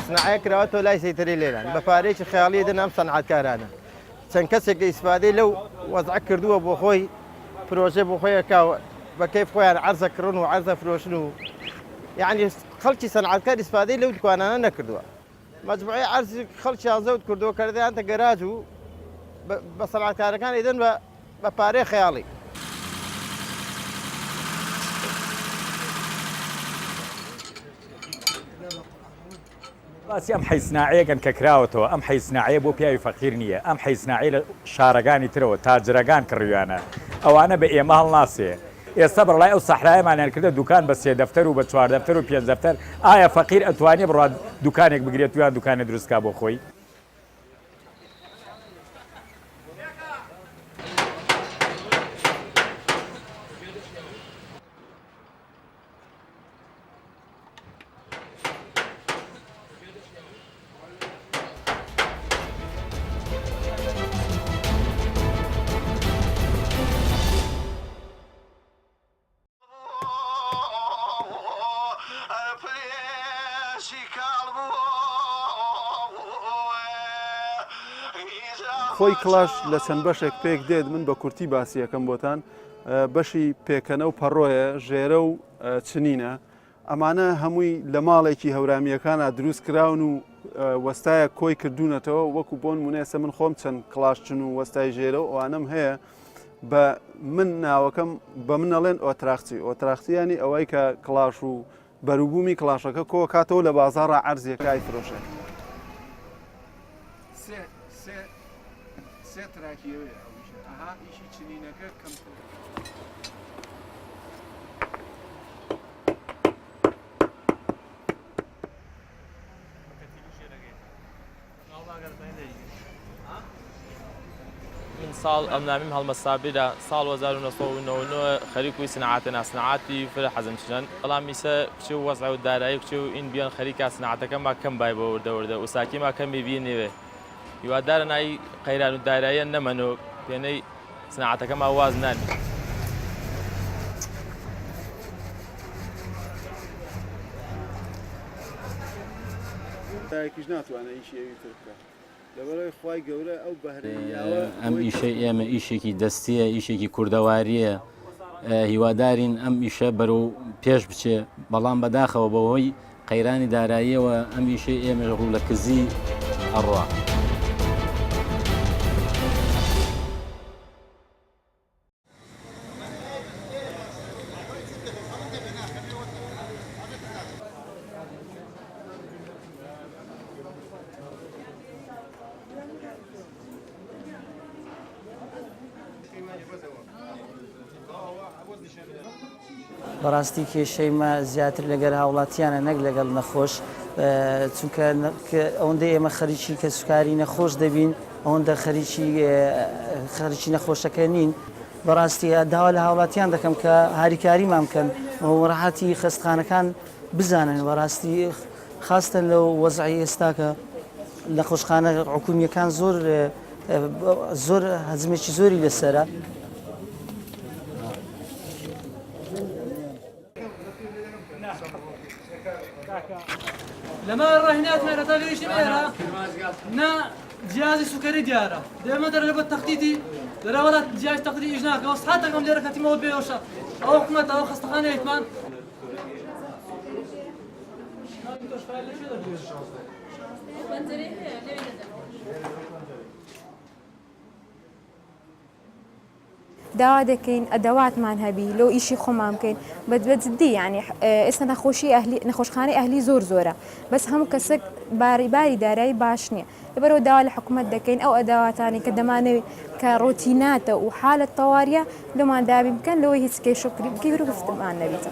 صناعية كراوته لا يسيطري لنا بفاريش خيالية دنا صنعة كارانا چەند کەسێک ئیسپادەی لەو وەزع کردووە بۆ خۆی پرۆژێ بۆ خۆیەکە بەکەیف خۆیان عەرزەکردن و عەرزە فرۆشن و یعنی خەڵکی سەنعەتکار ئیسپادەی لەو دوکانانە نەکردووە مەجموعەی عەرزی خەڵکیان زەوت کردووە کردیانتە گەراج و بە سەنعەتکارەکان ئیدەن بە پارەی خەیاڵی. باسی ئەم حەی سناعەیەکەن کە کراوەتەوە ئەم حەی سناعەیە بۆ پیاوی فەقیر نییە ئەم حەی سناعەیە لە شارەکانی ترەوە تاجرەکان کڕیوانە ئەوانە بە ئێمە هەڵناسێ ئێستا بەڕای ئەو سەحرایەمانیان کردە دوکان بە 3 دەفتەر و بە 4 دەفتەر و 5 دەفتەر ئایا فەقیر ئەتوانێ بڕات دوکانێک بگرێت یان دوکانێک دروستکا بۆ خۆی؟ خۆی کڵاش لە چەند بەشێک پێک دێت من بە کورتی باسی یەکەم بۆتان بەشی پێکەنە و پەڕۆیە ژێرە و چنینە ئەمانە هەمووی لە ماڵێکی هەورامیەکانە دروست کراون و وەستایە کۆی کردوونەتەوە وەکو بۆن مونێسە من خۆم چەند کڵاشچن و وەستای ژێرە و ئەوانم هەیە بە من ناوەکەم بە منەڵێن ئۆتراخچی ئۆتراختیانی ئەوەی کە کڵاش و بەروبوومی کڵاشەکە کۆ کاتەوە لە بازاڕە عەرزیەکە ئایفرۆشێت. سێ تراکیەوەیە ئەویشە ئەها ئیشی چنینەکە کەم من ساڵ ئەم نامیم هەڵمەستابیرە ساڵ 1990 خەریکوی سنعاتە ناسنعاتی فرە حەزم چنن بەڵام میسە کچ و وەزع و دارایی کچ و ئین بیان خەریکا سنعاتەکەما کەم بای بە وردەوردە و ساکیما کەمی بینێوێ هیوادارە نای قەیران و داراییە نەمەنۆ پێنەی سنعاتەکەما واز نانی. تایەکیش ناتوانێت ئیشی ئەوی تر بکات لەبەرەوەی خوای گەورە ئەو بەهرەیەوە ئەم ئیشە ئێمە ئیشێکی دەستیە ئیشێکی کوردەواریە هیوادارین ئەم ئیشە بەرەو پێش بچێ بەڵام بەداخەوە بەهۆی قەیرانی داراییەوە ئەم ئیشەی ئێمە ڕوو لە کزی ئەڕوا. بەڕاستی کێشەیمە زیاتر لەگەر هاوڵاتیانە نەک لەگەڵ نەخۆش چونکە ئەوەندە ئێمە خەریکی کە سوکاری نەخۆش دەبین ئەوەندە خەریکی نەخۆشەکە نین بەڕاستی داوا لە هاوڵاتیان دەکەم کە هاریکاریمان بکەن ڕاحەتی خەستخانەکان بزانن بەڕاستی خاستە لەو وەزعی ئێستاکە لە خۆشخانە حکومیەکان زۆر هەزمێکی زۆری لەسەرە. لما الرهينات ما رتاليش ميرا نا جهاز سكري ديارة دائما درجة التخطيطي درا ولا جهاز تخطيطي إجناك أو صحتك هم ديرك هتي موت بيوشا أو حكومة أو خستخانة إثمان داوا دەکەین ئەدەواتمان هەبی لەو ئیشی خۆمان بکەین بەجددی یعنی ئێستا نەخۆشخانەی ئەهلی زۆرە بەس هەموو کەسێک باری دارایی باش نییە لەبەرەوە داوا لە حکوومەت دەکەین ئەو ئەداواتانی کە دەمانەوێت کە ڕۆتیناتە و حالە تەواریە لەمان دابی بکەن لەوەی هیچ کێشە و گفتمان نەبیتە.